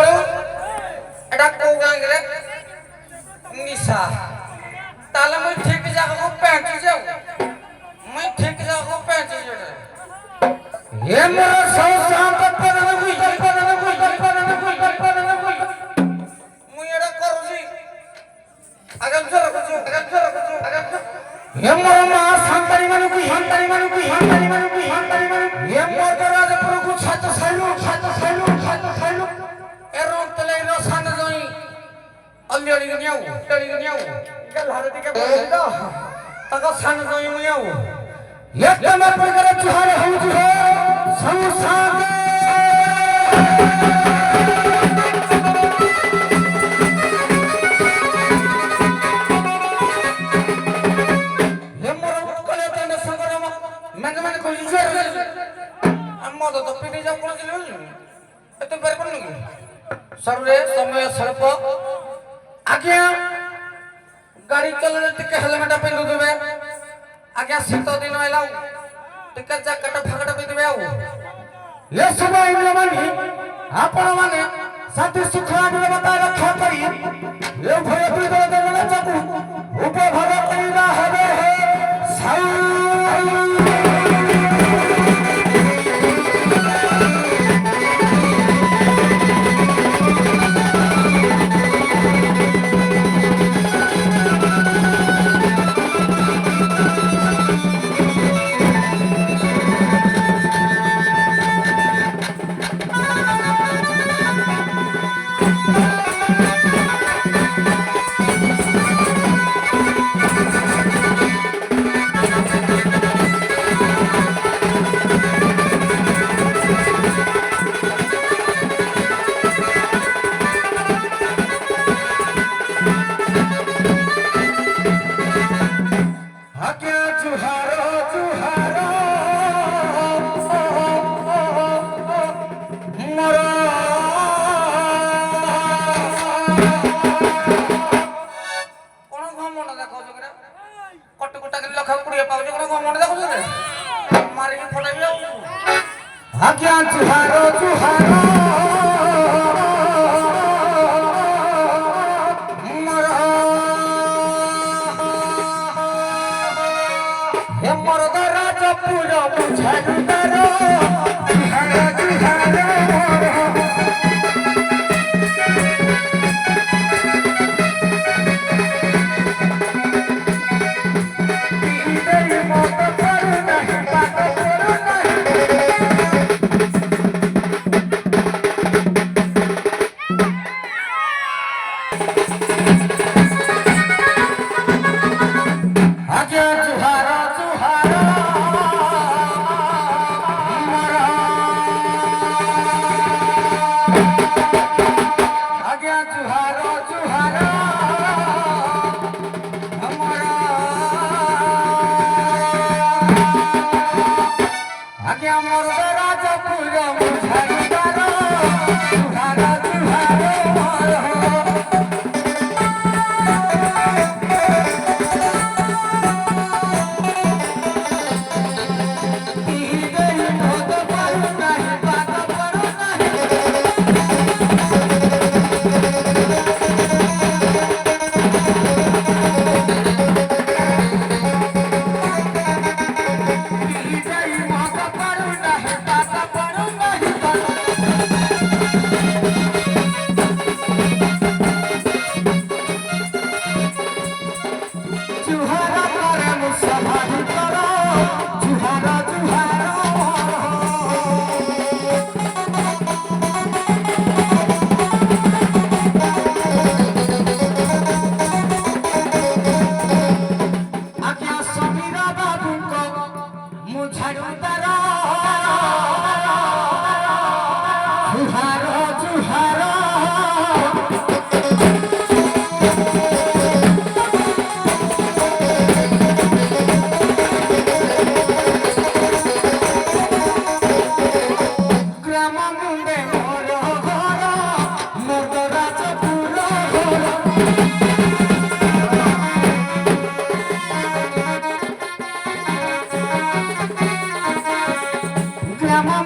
बाड़ू एटा को गांग रे निशा ताले मैं ठीक जगह को पहुंच जाऊं मैं ठीक जगह को पहुंच जाऊं ये मेरा सौ शाम तक पड़ने कोई मैं एटा करू जी अगम से रखो ये मेरा मां संतारी मानु की ये मोर राजा प्रभु छात सैलू एरों तले नो सान जोई अल्ली गनियाऊ गल हारती के बोलदा तका सान जोई मुयाऊ ये तमे प्रकार जुहारे हम जुहो संसार ये मोर कले तने संगरम मन को जुरे अम्मा तो पीने जा कोन चले एते बेर कोन सर्वे समय सड़प आज्ञा गाड़ी चलने टिके हेलमेट पिंधु देबे आज्ञा शीत दिन आइला टिके जैकेट फकट पिंधबे आउ ले सब आइले मानी आपण माने साथी सुख निरवता रक्षा करी ए भय पीड़ देने चकु उपभोग करिला हेबे आज्ञा जुहारो हे मरद राजा पूरा बुझारो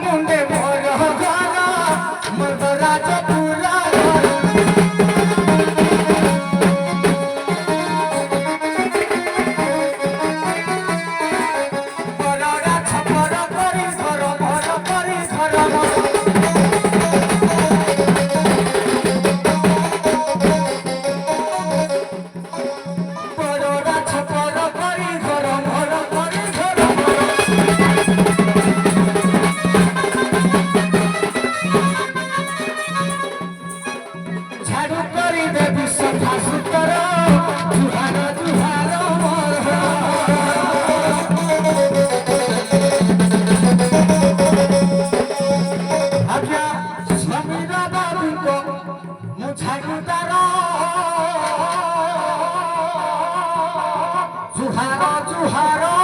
मुंडे मोर घरा मर्द राजा पूरा बाबूको मुझाई तारा जुहारो जुहारो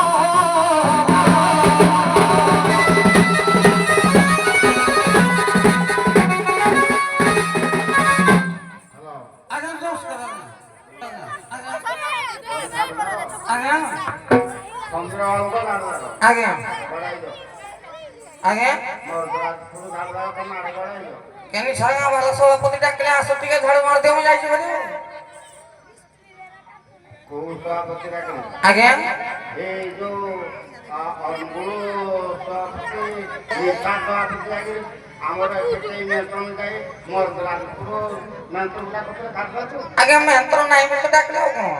आगे आगे केनी छागा वाला सभापति डाकले आसो टिके झाड़ मार दे हम जाई बने को सभापति डाकले आगे ए जो अनुगुण सभापति ये सभापति डाकले हमर एते नियंत्रण जाय मोर राजपुर नियंत्रण का कोते काटला तो आगे मंत्र नाही मिल डाकले हो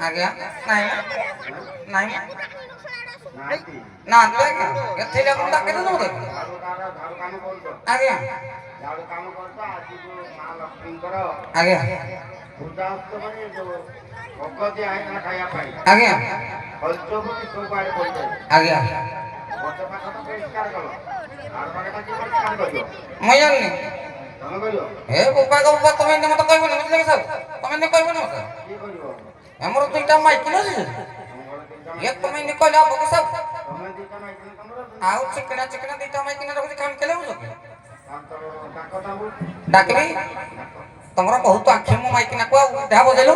आगे नाही नाही ना आगे केथे ले डाके दो झाड़ू काम करतो आगे झाड़ू काम करतो आज जो महालक्ष्मी करो आगे पूजास्त माने जो भगवती आहे ना खाया पाई आगे पंचमुखी तो बारे बोलतो आगे गोटे पाखा तो परिष्कार कलो आर पाखा की परिष्कार करियो মই জানি तमे करियो हे गोपा गोपा তুমি নে মত কইবনি বুঝলে কি সব তুমি নে কইবনি মত की करियो हमरो दुईटा माइक न जे एक তুমি নে কইলা বকে সব तमे दिता ना इतने तमरो आउ चिकना चिकना दुईटा माइक न रखि काम केले हो काम तो डाको दाबू डाकबी तमरो बहुत आखि मु माइक न को देहा बजेलो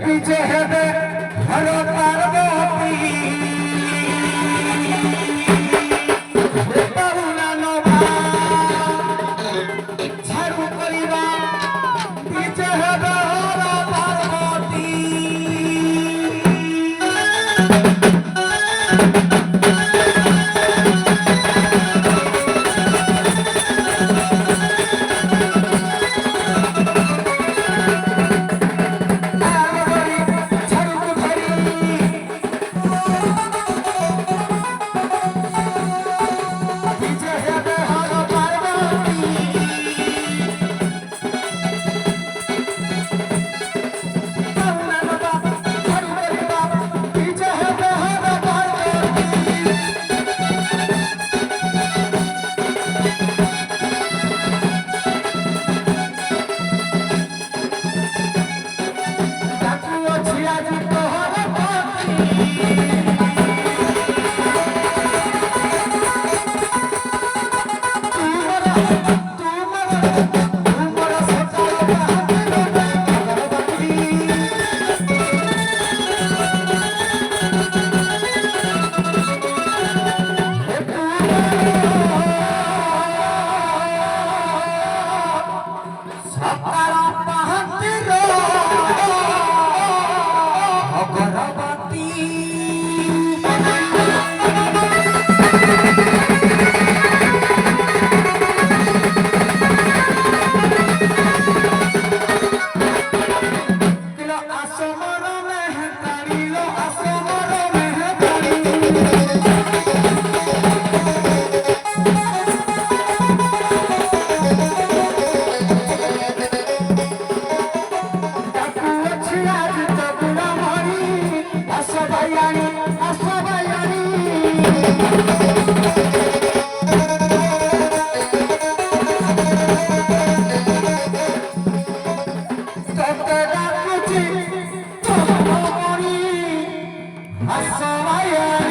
पीछे है हर पार्वती बाबूना नोबा झाड़ू करिबा पीछे है हर पार्वती Asavayani